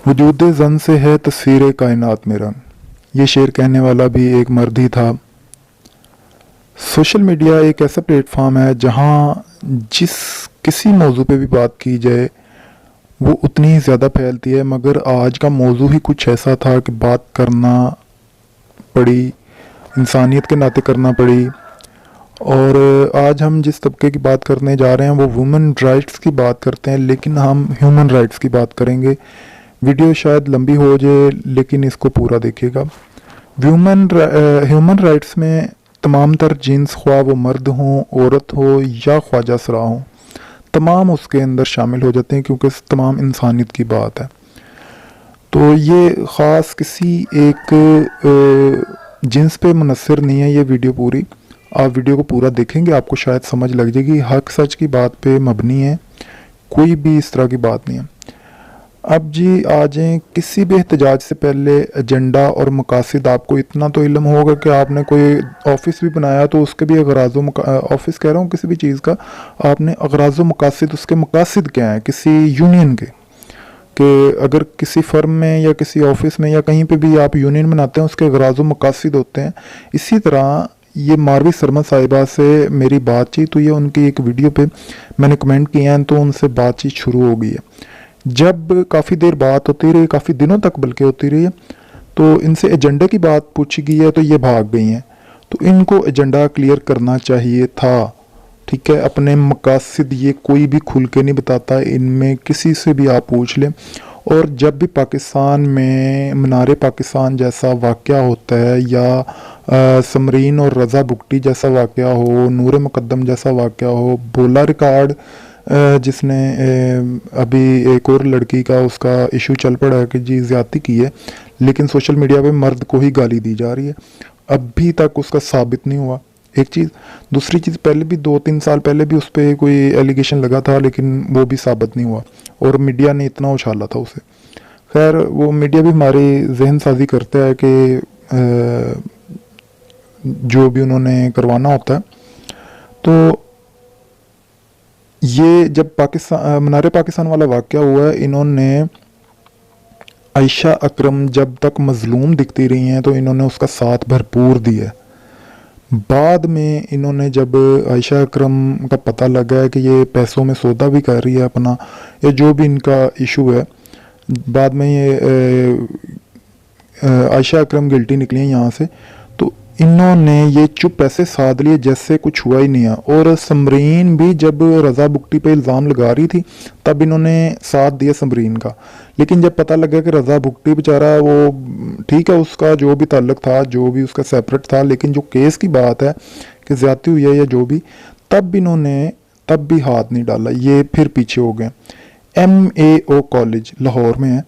वजूद ज़न से है तस्वीर कायनात मेरा। ये शेर कहने वाला भी एक मर्द ही था। सोशल मीडिया एक ऐसा प्लेटफॉर्म है जहाँ जिस किसी मौजू पे भी बात की जाए वो उतनी ही ज़्यादा फैलती है, मगर आज का मौजू ही कुछ ऐसा था कि बात करना पड़ी, इंसानियत के नाते करना पड़ी। और आज हम जिस तबके की बात करने जा रहे हैं वो वुमेन राइट्स की बात करते हैं, लेकिन हम ह्यूमन राइट्स की बात करेंगे। वीडियो शायद लंबी हो जाए लेकिन इसको पूरा देखिएगा। ह्यूमन राइट्स में तमाम तर जिन्स, ख्वाह वो मर्द हों, औरत हो या ख्वाजा सरा हों, तमाम उसके अंदर शामिल हो जाते हैं क्योंकि तमाम इंसानियत की बात है। तो ये ख़ास किसी एक जिन्स पे मुनसर नहीं है ये वीडियो पूरी। आप वीडियो को पूरा देखेंगे आपको शायद समझ लग जाएगी। हक सच की बात पे मबनी है, कोई भी इस तरह की बात नहीं है। अब जी आ जाएँ, किसी भी एहतजाज से पहले एजेंडा और मकासद आपको इतना तो इल्म होगा कि आपने कोई ऑफिस भी बनाया तो उसके भी अगराज़ ऑफिस कह रहा हूँ किसी भी चीज़ का, आपने अगराज़ मकासद, उसके मकासद क्या हैं किसी यूनियन के, कि अगर किसी फर्म में या किसी ऑफिस में या कहीं पे भी आप यूनियन बनाते हैं उसके अगराज़ मकासद होते हैं। इसी तरह ये मारवी सरमद साहिबा से मेरी बातचीत हुई है, उनकी एक वीडियो पे मैंने कमेंट किए हैं तो उनसे बातचीत शुरू हो गई है। जब काफ़ी देर बात होती रही, काफ़ी दिनों तक बल्कि होती रही है, तो इनसे एजेंडे की बात पूछी गई है तो ये भाग गई हैं। तो इनको एजेंडा क्लियर करना चाहिए था, ठीक है। अपने मकासद ये कोई भी खुल के नहीं बताता, इनमें किसी से भी आप पूछ लें। और जब भी पाकिस्तान में मीनार पाकिस्तान जैसा वाक़या होता है या समरीन और रज़ा बुगटी जैसा वाक़या हो, नूर मुक़द्दम जैसा वाक़या हो, बोला रिकॉर्ड जिसने अभी एक और लड़की का उसका इशू चल पड़ा है कि जी ज़्यादती की है, लेकिन सोशल मीडिया पे मर्द को ही गाली दी जा रही है, अभी तक उसका साबित नहीं हुआ। एक चीज़, दूसरी चीज़, पहले भी 2-3 साल पहले भी उस पर कोई एलिगेशन लगा था लेकिन वो भी साबित नहीं हुआ और मीडिया ने इतना उछाला था उसे। खैर वो मीडिया भी हमारी जहन साजी करता है कि जो भी उन्होंने करवाना होता है। तो ये जब मीनार पाकिस्तान वाला वाक़या हुआ है, इन्होंने आयशा अकरम जब तक मज़लूम दिखती रही हैं तो इन्होंने उसका साथ भरपूर दिया। बाद में इन्होंने जब आयशा अकरम का पता लगा है कि ये पैसों में सौदा भी कर रही है अपना, या जो भी इनका इशू है, बाद में ये आयशा अकरम गिल्टी निकली हैं यहाँ से, तो इन्होंने ये चुप ऐसे साध लिए जैसे कुछ हुआ ही नहीं है। और समरीन भी जब रज़ा बुगटी पे इल्ज़ाम लगा रही थी तब इन्होंने साथ दिया समरीन का, लेकिन जब पता लगा कि रज़ा बुगटी बेचारा वो ठीक है, उसका जो भी ताल्लुक था, जो भी उसका सेपरेट था, लेकिन जो केस की बात है कि ज़्यादती हुई है या जो भी, तब इन्होंने तब भी हाथ नहीं डाला, ये फिर पीछे हो गए। MAO कॉलेज लाहौर में है,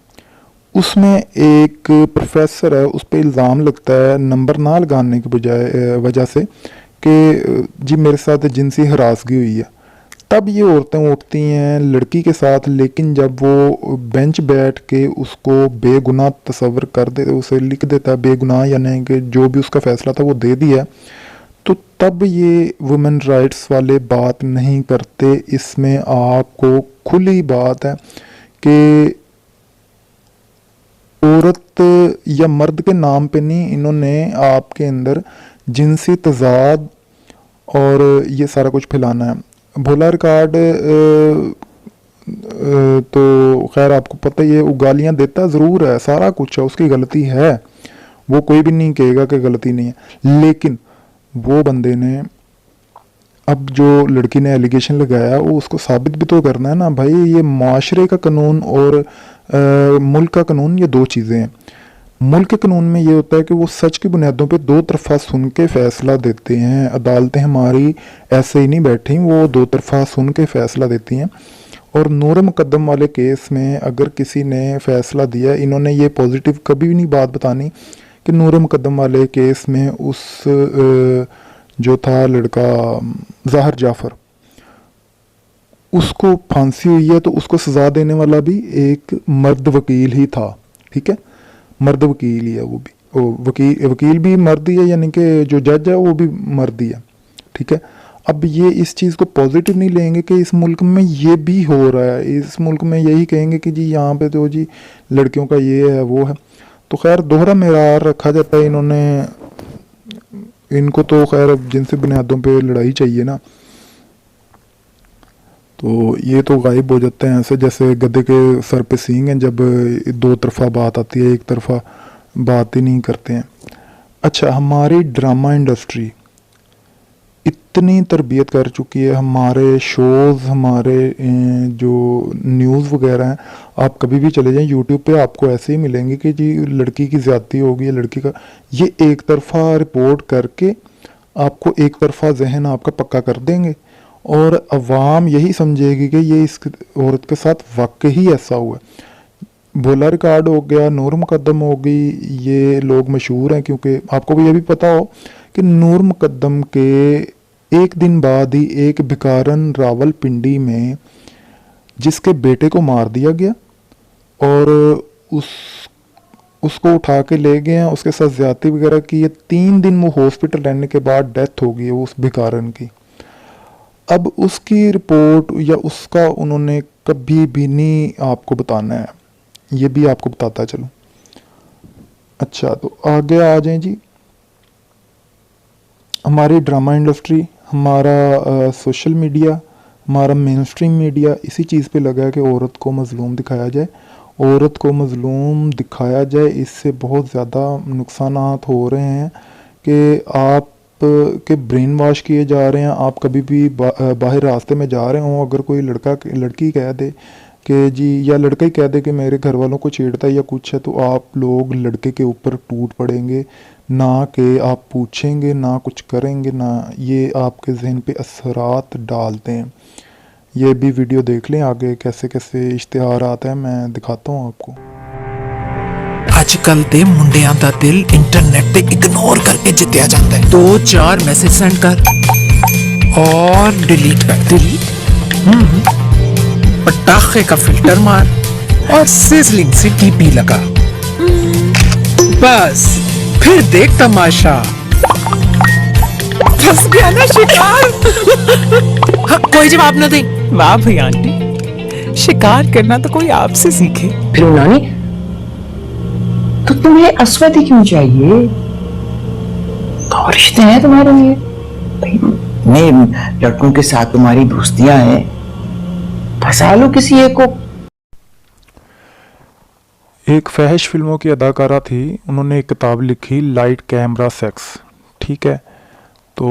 उसमें एक प्रोफेसर है, उस पर इल्ज़ाम लगता है नंबर ना लगाने की बजाय वजह से कि जी मेरे साथ जिनसी हरासगी हुई है। तब ये औरतें उठती हैं लड़की के साथ, लेकिन जब वो बेंच बैठ के उसको बेगुनाह तस्वर कर दे, उसे लिख देता है बेगुनाह, यानी कि जो भी उसका फ़ैसला था वो दे दिया, तो तब ये वुमेन राइट्स वाले बात नहीं करते। इसमें आपको खुली बात है कि औरत या मर्द के नाम पे नहीं, इन्होंने आपके अंदर जिनसी तजाद और ये सारा कुछ फैलाना है। भोला रिकॉर्ड तो खैर आपको पता ही है, वो गालियाँ देता ज़रूर है, सारा कुछ है, उसकी गलती है, वो कोई भी नहीं कहेगा कि गलती नहीं है, लेकिन वो बंदे ने अब जो लड़की ने एलिगेशन लगाया वो उसको साबित भी तो करना है ना भाई। ये माशरे का कानून और मुल्क का कानून, ये दो चीज़ें हैं। मुल्क के कानून में ये होता है कि वो सच की बुनियादों पे दो तरफा सुन के फ़ैसला देते हैं। अदालतें हमारी ऐसे ही नहीं बैठी, वो दो तरफा सुन के फ़ैसला देती हैं। और नूर मुक़द्दम वाले केस में अगर किसी ने फ़ैसला दिया, इन्होंने ये पॉजिटिव कभी भी नहीं बात बतानी कि नूर मुक़द्दम वाले केस में उस जो था लड़का ज़ाहिर जाफ़र, उसको फांसी हुई है तो उसको सज़ा देने वाला भी एक मर्द वकील ही था, ठीक है, मर्द वकील ही है वो भी, वकील भी मर्द ही है, यानी कि जो जज है वो भी मर्द ही है, ठीक है। اب یہ اس چیز کو پازیٹیو نہیں لیں گے کہ اس ملک میں یہ بھی ہو رہا ہے، اس ملک میں یہی کہیں گے کہ جی یہاں پہ تو جی لڑکیوں کا یہ ہے وہ ہے. تو خیر دوہرا معیار رکھا جاتا ہے. ان کو تو خیر جنسی بنیادوں پہ لڑائی چاہیے نا، تو یہ تو غائب ہو جاتے ہیں ایسے جیسے گدے کے سر پہ سینگ ہیں، جب دو طرفہ بات آتی ہے ایک طرفہ بات ہی نہیں کرتے ہیں. اچھا، ہماری ڈرامہ انڈسٹری اتنی تربیت کر چکی ہے، ہمارے شوز، ہمارے جو نیوز وغیرہ ہیں، آپ کبھی بھی چلے جائیں یوٹیوب پہ آپ کو ایسے ہی ملیں گے کہ جی لڑکی کی زیادتی ہوگی یا لڑکی کا، یہ ایک طرفہ رپورٹ کر کے آپ کو ایک طرفہ ذہن آپ کا پکا کر دیں گے، اور عوام یہی سمجھے گی کہ یہ اس عورت کے ساتھ واقعی ایسا ہوا ہے. بھولا ریکارڈ ہو گیا، نور مقدم ہو گئی، یہ لوگ مشہور ہیں کیونکہ آپ کو بھی یہ بھی پتا ہو کہ نور مقدم کے ایک دن بعد ہی ایک بھکارن راول پنڈی میں جس کے بیٹے کو مار دیا گیا اور اس کو اٹھا کے لے گئے ہیں، اس کے ساتھ زیادتی وغیرہ کی. 3 دن وہ ہاسپٹل رہنے کے بعد ڈیتھ ہو گئی ہے اس بھکارن کی. اب اس کی رپورٹ یا اس کا انہوں نے کبھی بھی نہیں آپ کو بتانا ہے، یہ بھی آپ کو بتاتا چلوں. اچھا، تو آگے آ جائیں جی. ہماری ڈرامہ انڈسٹری، ہمارا سوشل میڈیا، ہمارا مین اسٹریم میڈیا اسی چیز پہ لگا ہے کہ عورت کو مظلوم دکھایا جائے. عورت کو مظلوم دکھایا جائے، اس سے بہت زیادہ نقصانات ہو رہے ہیں کہ آپ کے برین واش کیے جا رہے ہیں. آپ کبھی بھی باہر راستے میں جا رہے ہوں، اگر کوئی لڑکی کہہ دے کہ جی، یا لڑکا ہی کہہ دے کہ میرے گھر والوں کو چھیڑتا ہے یا کچھ ہے، تو آپ لوگ لڑکے کے اوپر ٹوٹ پڑیں گے، نہ کہ آپ پوچھیں گے، نہ کچھ کریں گے، نہ یہ آپ کے ذہن پہ اثرات ڈالتے ہیں. یہ بھی ویڈیو دیکھ لیں آگے کیسے کیسے اشتہار آتا ہے، میں دکھاتا ہوں آپ کو. ਅੱਜ ਕੱਲ ਦੇ ਮੁੰਡਿਆਂ ਦਾ ਦਿਲ ਇੰਟਰਨੈਟ ਤੇ ਇਗਨੋਰ ਕਰਕੇ ਜਿੱਤਿਆ ਜਾਂਦਾ ਹੈ. 2-4 ਮੈਸੇਜ ਸੈਂਡ ਕਰ और डिलीट कर. डिलीट पटाखे का फिल्टर मार और सिजलिंग से टीपी लगा. बस फिर देख तमाशा. फंस गया ना शिकार. हाँ, कोई जवाब न दे. वाह भाई आंटी, शिकार करना तो कोई आपसे सीखे. फिर नानी, तो तुम्हें अस्वती क्यों चाहिए? तो रिश्ते हैं तुम्हारे लिए? नहीं, लड़कों के साथ तुम्हारी दोस्तियां हैं, फंसा लो किसी एक को. ایک فحش فلموں کی اداکارہ تھی، انہوں نے ایک کتاب لکھی لائٹ کیمرہ سیکس، ٹھیک ہے. تو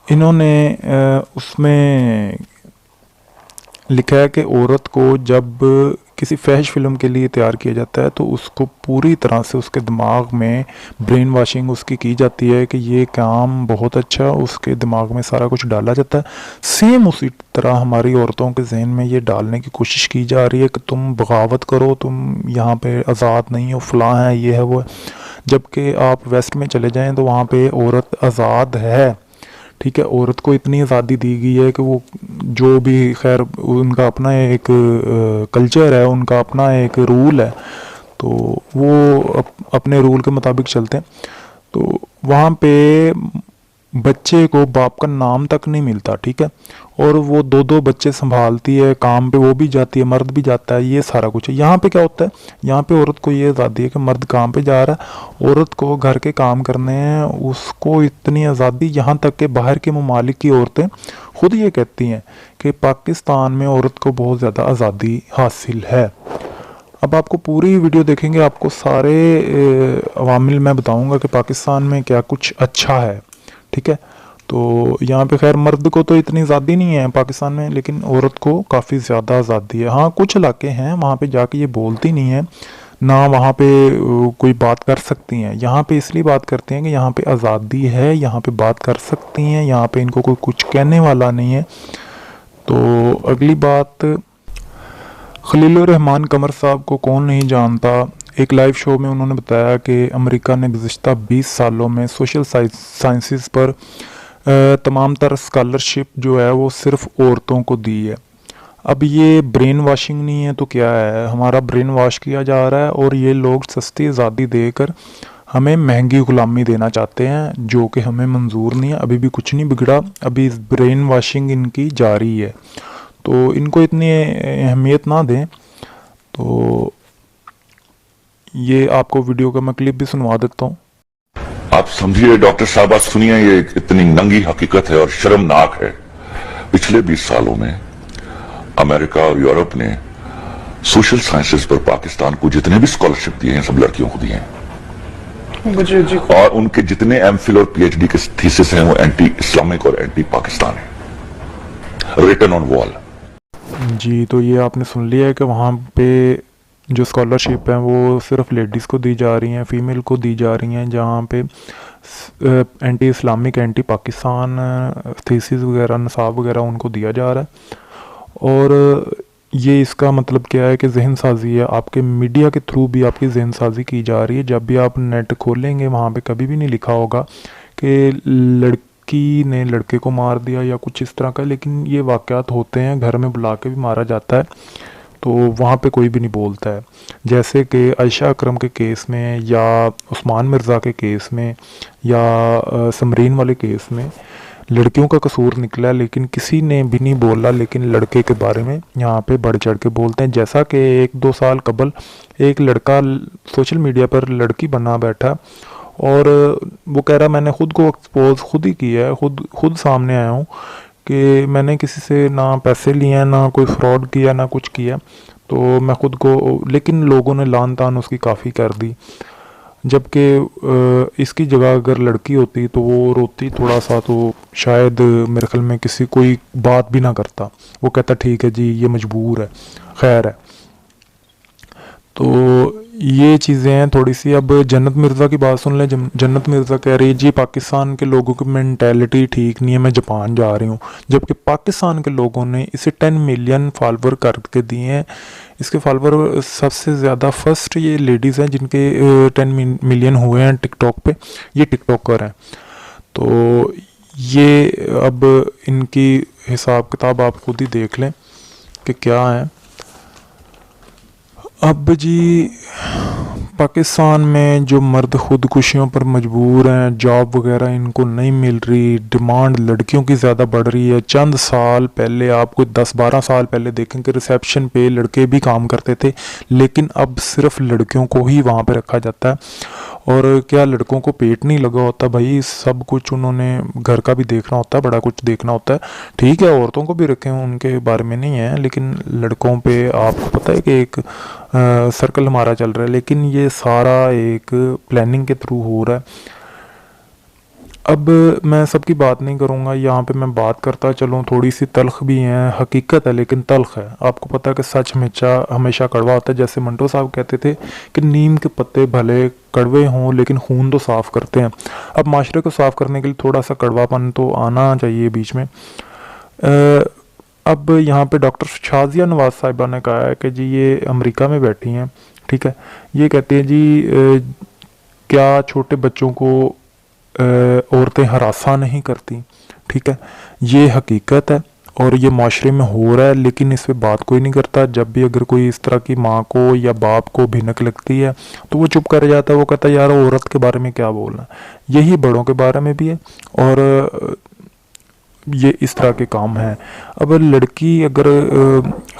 انہوں نے اس میں لکھا ہے کہ عورت کو جب کسی فحش فلم کے لیے تیار کیا جاتا ہے تو اس کو پوری طرح سے اس کے دماغ میں برین واشنگ اس کی جاتی ہے کہ یہ کام بہت اچھا، اس کے دماغ میں سارا کچھ ڈالا جاتا ہے. سیم اسی طرح ہماری عورتوں کے ذہن میں یہ ڈالنے کی کوشش کی جا رہی ہے کہ تم بغاوت کرو، تم یہاں پہ آزاد نہیں ہو، فلاں ہے، یہ ہے وہ ہے. جبکہ آپ ویسٹ میں چلے جائیں تو وہاں پہ عورت آزاد ہے، ٹھیک ہے. عورت کو اتنی آزادی دی گئی ہے کہ وہ جو بھی، خیر ان کا اپنا ایک کلچر ہے، ان کا اپنا ایک رول ہے، تو وہ اپنے رول کے مطابق چلتے ہیں. تو وہاں پہ بچے کو باپ کا نام تک نہیں ملتا، ٹھیک ہے. اور وہ 2 بچے سنبھالتی ہے، کام پہ وہ بھی جاتی ہے، مرد بھی جاتا ہے، یہ سارا کچھ ہے. یہاں پہ کیا ہوتا ہے، یہاں پہ عورت کو یہ آزادی ہے کہ مرد کام پہ جا رہا ہے، عورت کو گھر کے کام کرنے ہیں، اس کو اتنی آزادی، یہاں تک کہ باہر کے ممالک کی عورتیں خود یہ کہتی ہیں کہ پاکستان میں عورت کو بہت زیادہ آزادی حاصل ہے. اب آپ کو پوری ویڈیو دیکھیں گے، آپ کو سارے عوامل میں بتاؤں گا کہ پاکستان میں کیا کچھ اچھا ہے، ٹھیک ہے. تو یہاں پہ خیر مرد کو تو اتنی آزادی نہیں ہے پاکستان میں، لیکن عورت کو کافی زیادہ آزادی ہے. ہاں کچھ علاقے ہیں وہاں پہ جا کے یہ بولتی نہیں ہے، نہ وہاں پہ کوئی بات کر سکتی ہیں. یہاں پہ اس لیے بات کرتے ہیں کہ یہاں پہ آزادی ہے، یہاں پہ بات کر سکتی ہیں، یہاں پہ ان کو کوئی کچھ کہنے والا نہیں ہے. تو اگلی بات، خلیل الرحمان قمر صاحب کو کون نہیں جانتا. ایک لائیو شو میں انہوں نے بتایا کہ امریکہ نے گزشتہ 20 سالوں میں سوشل سائنسز پر تمام تر اسکالرشپ جو ہے وہ صرف عورتوں کو دی ہے. اب یہ برین واشنگ نہیں ہے تو کیا ہے، ہمارا برین واش کیا جا رہا ہے، اور یہ لوگ سستی آزادی دے کر हमें महंगी गुलामी देना चाहते हैं, जो कि हमें मंजूर नहीं है। अभी भी कुछ नहीं बिगड़ा, अभी ब्रेन वॉशिंग इनकी जारी है, तो इनको इतनी अहमियत ना दें। तो ये आपको वीडियो का मैं क्लिप भी सुनवा देता हूँ। आप समझिए डॉक्टर साहबा, सुनिए, ये इतनी नंगी हकीकत है और शर्मनाक है। पिछले 20 सालों में अमेरिका और यूरोप ने सोशल साइंसेस पर पाकिस्तान को जितने भी स्कॉलरशिप दिए हैं सब लड़कियों को दिए हैं, और उनके जितने एमफिल और पीएचडी के थीसिस हैं वो एंटी इस्लामिक और एंटी पाकिस्तान है, रिटन ऑन वॉल। जी, तो ये आपने सुन लिया है कि वहाँ पे जो स्कॉलरशिप हैं वो सिर्फ लेडीज़ को दी जा रही हैं, फ़ीमेल को दी जा रही हैं, जहाँ पे anti Islamic anti Pakistan thesis वगैरह नसाब वगैरह उनको दिया जा रहा है। और ये इसका मतलब क्या है कि जहन साजी है, आपके मीडिया के थ्रू भी आपकी जहन साजी की जा रही है। जब भी आप नेट खोलेंगे वहाँ पे कभी भी नहीं लिखा होगा कि लड़की ने लड़के को मार दिया या कुछ इस तरह का, लेकिन ये वाक़यात होते हैं, घर में बुला के भी मारा जाता है, तो वहाँ पे कोई भी नहीं बोलता है। जैसे कि आयशा अकरम के केस में या उस्मान मिर्ज़ा के केस में या समरीन वाले केस में लड़कियों का कसूर निकला, लेकिन किसी ने भी नहीं बोला, लेकिन लड़के के बारे में यहाँ पे बढ़ चढ़ के बोलते हैं। जैसा कि 1-2 साल कबल एक लड़का सोशल मीडिया पर लड़की बना बैठा और वो कह रहा मैंने खुद को एक्सपोज खुद ही किया है, खुद सामने आया हूँ कि मैंने किसी से ना पैसे लिए हैं, ना कोई फ्रॉड किया, ना कुछ किया, तो मैं खुद को, लेकिन लोगों ने लान तान उसकी काफ़ी कर दी। जबकि इसकी जगह अगर लड़की होती तो वो रोती थोड़ा सा, तो शायद मेरे ख्याल में किसी कोई बात भी ना करता, वो कहता ठीक है जी ये मजबूर है, खैर है। तो ये चीज़ें हैं थोड़ी सी। अब जन्नत मिर्ज़ा की बात सुन लें। जन्नत मिर्ज़ा कह रही है जी पाकिस्तान के लोगों की मेंटालिटी ठीक नहीं है, मैं जापान जा रही हूँ, जबकि पाकिस्तान के लोगों ने इसे 10 मिलियन फॉलोवर करके दिए हैं। इसके फॉलोवर सबसे ज़्यादा फर्स्ट ये लेडीज़ हैं जिनके 10 मिलियन हुए हैं टिकटॉक पे, ये टिकटॉकर हैं। तो ये अब इनकी हिसाब किताब आप खुद ही देख लें कि क्या है। अब जी पाकिस्तान में जो मर्द खुदकुशियों पर मजबूर हैं, जॉब वगैरह इनको नहीं मिल रही, डिमांड लड़कियों की ज़्यादा बढ़ रही है। चंद साल पहले, आपको 10-12 साल पहले देखें कि रिसेप्शन पे लड़के भी काम करते थे, लेकिन अब सिर्फ लड़कियों को ही वहाँ पे रखा जाता है। और क्या लड़कों को पेट नहीं लगा होता भाई? सब कुछ उन्होंने घर का भी देखना होता है, बड़ा कुछ देखना होता है। ठीक है औरतों को भी रखें, उनके बारे में नहीं है, लेकिन लड़कों पे आपको पता है कि एक सर्कल हमारा चल रहा है, लेकिन ये सारा एक प्लानिंग के थ्रू हो रहा है। अब मैं सबकी बात नहीं करूँगा, यहाँ पे मैं बात करता चलूँ, थोड़ी सी तल्ख भी है, हकीकत है लेकिन तल्ख है। आपको पता है कि सच हमेशा कड़वा होता है। जैसे मंटो साहब कहते थे कि नीम के पत्ते भले कड़वे हों लेकिन खून तो साफ़ करते हैं। अब माशरे को साफ़ करने के लिए थोड़ा सा कड़वापन तो आना चाहिए बीच में। अब यहाँ पे डॉक्टर शाजिया नवाज साहिबा ने कहा है कि जी ये अमेरिका में बैठी हैं, ठीक है, ये कहते हैं जी क्या छोटे बच्चों को औरतें हरासा नहीं करती, ठीक है, ये हकीकत है और ये माशरे में हो रहा है, लेकिन इस पे बात कोई नहीं करता। जब भी अगर कोई इस तरह की माँ को या बाप को भिनक लगती है तो वो चुप कर जाता है, वो कहता है यार औरत के बारे में क्या बोलना। यही बड़ों के बारे में भी है और ये इस तरह के काम हैं। अब लड़की अगर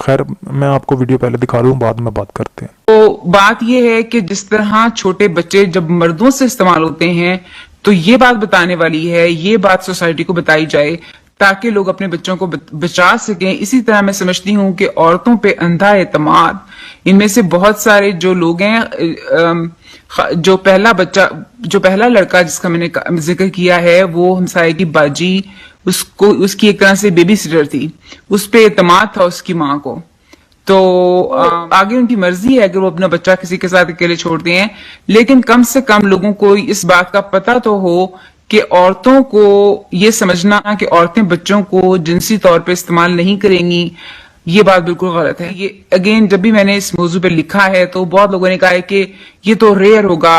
खैर मैं आपको वीडियो पहले दिखा दूँ, बाद में बात करते हैं। तो बात यह है कि जिस तरह छोटे बच्चे जब मर्दों से इस्तेमाल होते हैं तो ये बात बताने वाली है, ये बात सोसाइटी को बताई जाए ताकि लोग अपने बच्चों को बचा सकें। इसी तरह मैं समझती हूँ कि औरतों पे अंधा एतमाद, इनमें से बहुत सारे जो लोग हैं, जो पहला लड़का जिसका मैंने जिक्र किया है वो हमसाये की बाजी, उसकी एक तरह से बेबी सिटर थी, उस पे एतमाद था उसकी माँ को। तो आगे उनकी मर्जी है अगर वो अपना बच्चा किसी के साथ अकेले छोड़ते हैं, लेकिन कम से कम लोगों को इस बात का पता तो हो कि औरतों को ये समझना कि औरतें बच्चों को जिनसी तौर पे इस्तेमाल नहीं करेंगी, ये बात बिल्कुल गलत है। ये अगेन जब भी मैंने इस मौजू पे लिखा है तो बहुत लोगों ने कहा है कि ये तो रेयर होगा,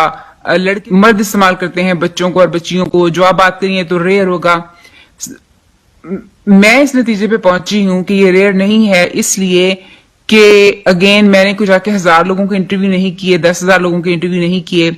लड़के मर्द इस्तेमाल करते हैं बच्चों को और बच्चियों को, जो आप बात करिए तो रेयर होगा। मैं इस नतीजे पे पहुंची हूं कि ये रेयर नहीं है, इसलिए कि अगेन मैंने कुछ आके 1000 लोगों के इंटरव्यू नहीं किए, 10,000 लोगों के इंटरव्यू नहीं किए,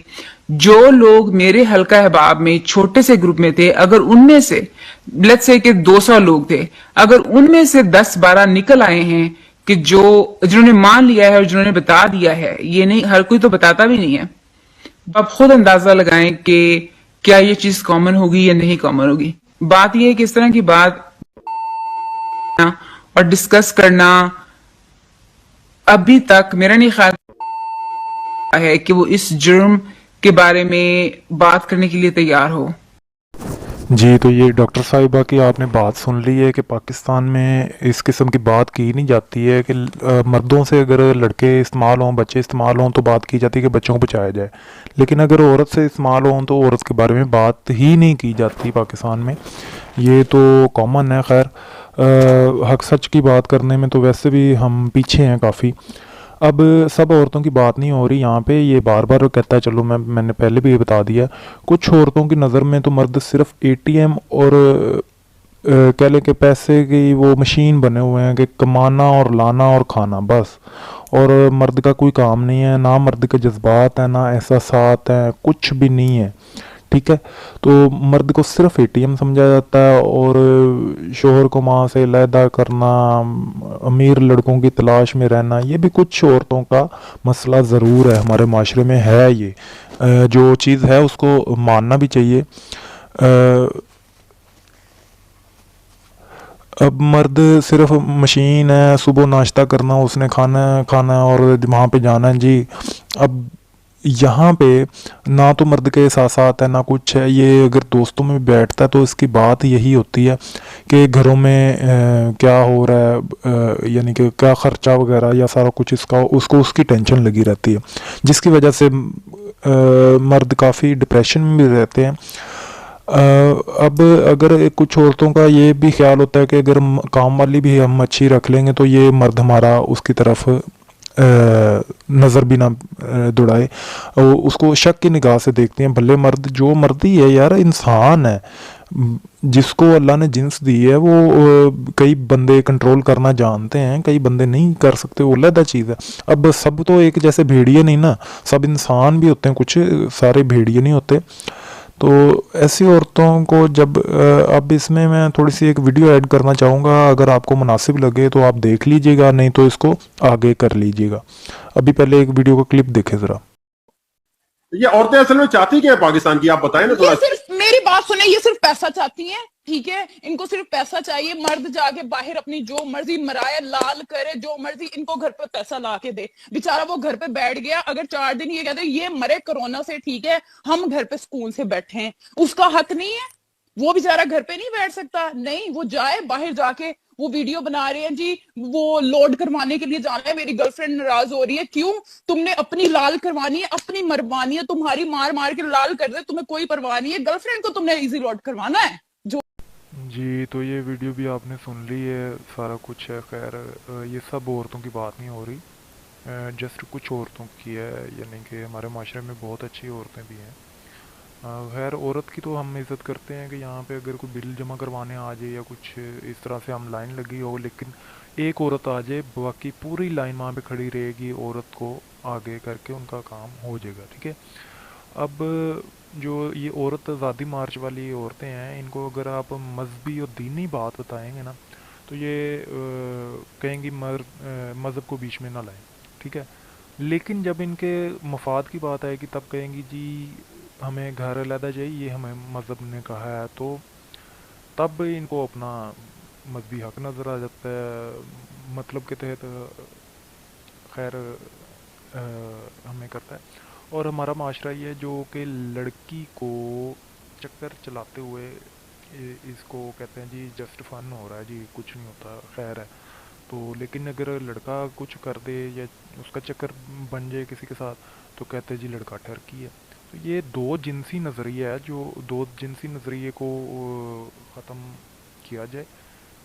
जो लोग मेरे हल्का अहबाब में छोटे से ग्रुप में थे, अगर उनमें से लेट्स से कि 200 लोग थे, अगर उनमें से 10-12 निकल आए हैं कि जो जिन्होंने मान लिया है और जिन्होंने बता दिया है, ये नहीं हर कोई तो बताता भी नहीं है, तो आप खुद अंदाजा लगाएं कि क्या ये चीज कॉमन होगी या नहीं कॉमन होगी। बात यह है कि इस तरह की बात और डिस्कस करना अभी तक मेरा नहीं ख्याल है कि वो इस जुर्म के बारे में बात करने के लिए तैयार हो। जी, तो ये डॉक्टर साहिबा की आपने बात सुन ली है कि पाकिस्तान में इस किस्म की बात की नहीं जाती है कि मर्दों से अगर लड़के इस्तेमाल हों, बच्चे इस्तेमाल हों तो बात की जाती है कि बच्चों को बचाया जाए, लेकिन अगर औरत से इस्तेमाल हों तो औरत के बारे में बात ही नहीं की जाती पाकिस्तान में। ये तो कॉमन है। खैर, हक सच की बात करने में तो वैसे भी हम पीछे हैं काफ़ी। अब सब औरतों की बात नहीं हो रही यहाँ पे, ये बार बार कहता है, चलो मैंने पहले भी ये बता दिया। कुछ औरतों की नज़र में तो मर्द सिर्फ एटीएम और कह लें कि पैसे की वो मशीन बने हुए हैं कि कमाना और लाना और खाना बस, और मर्द का कोई काम नहीं है, ना मर्द के जज्बात हैं, ना एहसासात हैं, कुछ भी नहीं है। ठीक है, तो मर्द को सिर्फ एटीएम समझा जाता है, और शोहर को माँ से अलहदा करना, अमीर लड़कों की तलाश में रहना, ये भी कुछ औरतों का मसला ज़रूर है, हमारे माशरे में है ये। जो चीज़ है उसको मानना भी चाहिए। अब मर्द सिर्फ मशीन है, सुबह नाश्ता करना, उसने खाना खाना और वहाँ पे जाना जी। अब यहाँ पे ना तो मर्द के एहसासात है ना कुछ है। ये अगर दोस्तों में बैठता है तो इसकी बात यही होती है कि घरों में क्या हो रहा है, यानी कि क्या ख़र्चा वगैरह या सारा कुछ इसका उसको उसकी टेंशन लगी रहती है, जिसकी वजह से मर्द काफ़ी डिप्रेशन में भी रहते हैं। अब अगर कुछ औरतों का ये भी ख्याल होता है कि अगर काम वाली भी हम अच्छी रख लेंगे तो ये मर्द हमारा उसकी तरफ नज़र भी ना दौड़ाए, उसको शक की निगाह से देखते हैं। भले मर्द जो मर्दी है यार, इंसान है, जिसको अल्लाह ने जिन्स दी है वो कई बंदे कंट्रोल करना जानते हैं, कई बंदे नहीं कर सकते, वो अलग चीज़ है। अब सब तो एक जैसे भेड़िए नहीं ना, सब इंसान भी होते हैं, कुछ सारे भेड़िए नहीं होते। तो ऐसी औरतों को जब अब इसमें मैं थोड़ी सी एक वीडियो ऐड करना चाहूँगा, अगर आपको मुनासिब लगे तो आप देख लीजिएगा, नहीं तो इसको आगे कर लीजिएगा। अभी पहले एक वीडियो का क्लिप देखें ज़रा। ये औरतें असल में चाहती क्या है पाकिस्तान की, आप बताएं ना थोड़ा। ये सिर्फ मेरी बात सुने, ये सिर्फ पैसा चाहती हैं, ठीक है, इनको सिर्फ पैसा चाहिए। मर्द जाके बाहर अपनी जो मर्जी मराए लाल करे, जो मर्जी, इनको घर पे पैसा ला के दे। बेचारा वो घर पे बैठ गया, अगर 4 दिन ये कहते ये मरे कोरोना से, ठीक है, हम घर पे सुकून से बैठे हैं, उसका हक नहीं है? वो बेचारा घर पे नहीं बैठ सकता? नहीं, वो जाए बाहर जाके, वो वीडियो बना रहे हैं जी, वो लोड करवाने के लिए जाना है, मेरी गर्लफ्रेंड नाराज हो रही है। क्यों? तुमने अपनी लाल करवानी है, अपनी मरवानी है, तुम्हारी मार मार के लाल कर दे, तुम्हें कोई परवाह नहीं है, गर्लफ्रेंड को तुमने इजी लोड करवाना है। जो जी, तो ये वीडियो भी आपने सुन ली है, सारा कुछ है। खैर, ये सब औरतों की बात नहीं हो रही, जस्ट कुछ औरतों की है, यानी कि हमारे माशरे में बहुत अच्छी औरतें भी हैं। खैर, औरत की तो हम इज़्ज़त करते हैं कि यहाँ पे अगर कोई बिल जमा करवाने आ जाए या कुछ इस तरह से हम लाइन लगी हो, लेकिन एक औरत आ जाए, बाकी पूरी लाइन वहाँ पे खड़ी रहेगी, औरत को आगे करके उनका काम हो जाएगा। ठीक है, अब जो ये औरत आज़ादी मार्च वाली औरतें हैं, इनको अगर आप मजहबी और दीनी बात बताएंगे ना तो ये कहेंगी मज़हब को बीच में ना लाएं। ठीक है, लेकिन जब इनके मफाद की बात आएगी तब कहेंगी जी हमें घर अलहदा चाहिए, ये हमें मज़हब ने कहा है, तो तब इनको अपना मजहबी हक नज़र आ जाता है, मतलब के तहत। खैर, हमें करता है। और हमारा माशरा ये है जो कि लड़की को चक्कर चलाते हुए इसको कहते हैं जी जस्ट फन हो रहा है जी, कुछ नहीं होता, खैर है। तो लेकिन अगर लड़का कुछ कर दे या उसका चक्कर बन जाए किसी के साथ तो कहते हैं जी लड़का ठरकी है। तो ये दो जिनसी नज़रिया है, जो दो जिनसी नज़रिए को ख़त्म किया जाए,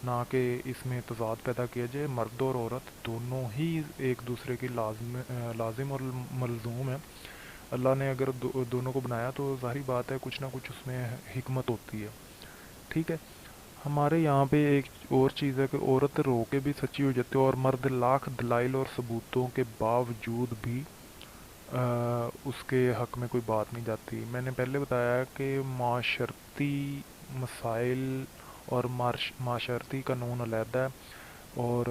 ना कि इसमें तज़ाद पैदा किया जाए। मर्द और औरत दोनों ही एक दूसरे की लाजिम और मलजूम है। अल्लाह ने अगर दोनों को बनाया तो ज़ाहिर बात है कुछ ना कुछ उसमें हिकमत होती है। ठीक है, हमारे यहाँ पे एक और चीज़ है कि औरत रो के भी सच्ची हो जाती है, और मर्द लाख दलाइल और सबूतों के बावजूद भी उसके हक़ में कोई बात नहीं जाती। मैंने पहले बताया कि माशरती मसाइल और माशरती कानून अलहदा है और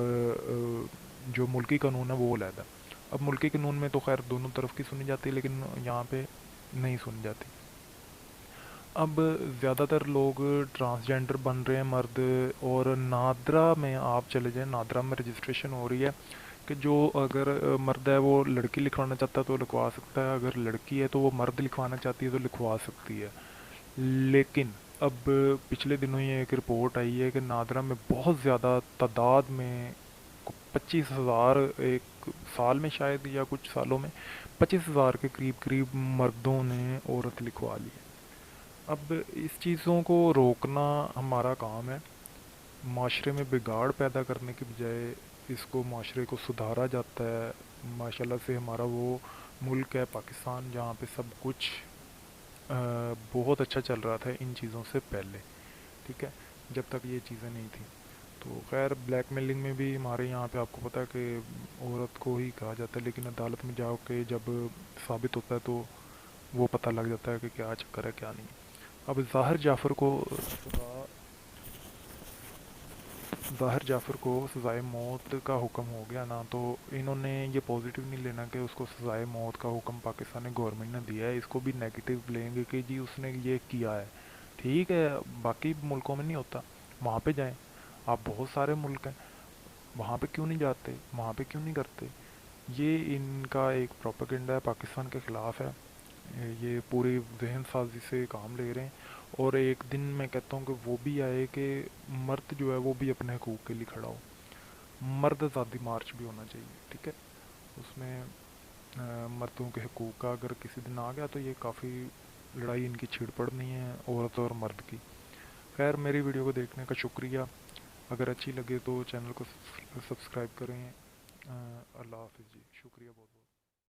जो मुल्की कानून है वो अलहदा है। अब मुल्की कानून में तो खैर दोनों तरफ की सुनी जाती है, लेकिन यहाँ पे नहीं सुनी जाती। अब ज़्यादातर लोग ट्रांसजेंडर बन रहे हैं मर्द, और नादरा में आप चले जाएं, नादरा में रजिस्ट्रेशन हो रही है कि जो अगर मर्द है वो लड़की लिखवाना चाहता है तो लिखवा सकता है, अगर लड़की है तो वो मर्द लिखवाना चाहती है तो लिखवा सकती है। लेकिन अब पिछले दिनों ही एक रिपोर्ट आई है कि नादरा में बहुत ज़्यादा तादाद में 25,000 एक साल में शायद, या कुछ सालों में 25,000 के करीब करीब मर्दों ने औरत लिखवा ली है। अब इस चीज़ों को रोकना हमारा काम है। माशरे में बिगाड़ पैदा करने की बजाय इसको माशरे को सुधारा जाता है। माशाल्लाह से हमारा वो मुल्क है पाकिस्तान, जहाँ पे सब कुछ बहुत अच्छा चल रहा था इन चीज़ों से पहले, ठीक है, जब तक ये चीज़ें नहीं थी। तो खैर ब्लैक मेलिंग में भी हमारे यहाँ पे आपको पता है कि औरत को ही कहा जाता है, लेकिन अदालत में जाओ के जब साबित होता है तो वो पता लग जाता है कि क्या चक्कर है क्या नहीं। अब ज़ाहिर जाफ़र को सज़ाए मौत का हुक्म हो गया ना, तो इन्होंने ये पॉजिटिव नहीं लेना कि उसको सज़ाए मौत का हुक्म पाकिस्तानी गवर्नमेंट ने दिया है, इसको भी नेगेटिव लेंगे कि जी उसने ये किया है। ठीक है, बाकी मुल्कों में नहीं होता, वहाँ पे जाएं। आप बहुत सारे मुल्क हैं, वहाँ पे क्यों नहीं जाते, वहाँ पे क्यों नहीं करते? ये इनका एक प्रोपेगेंडा है, पाकिस्तान के ख़िलाफ़ है। ये पूरी जहन साजी से काम ले रहे हैं। और एक दिन मैं कहता हूँ कि वो भी आए कि मर्द जो है वो भी अपने हकूक़ के लिए खड़ा हो। मर्द आज़ादी मार्च भी होना चाहिए, ठीक है, उसमें मर्दों के हकूक़ का अगर किसी दिन आ गया तो ये काफ़ी लड़ाई इनकी छिड़ पड़नी है औरत और मर्द की। खैर मेरी वीडियो को देखने का शुक्रिया। अगर अच्छी लगे तो चैनल को सब्सक्राइब करें। अल्लाह हाफ़िज़ जी, शुक्रिया बहुत।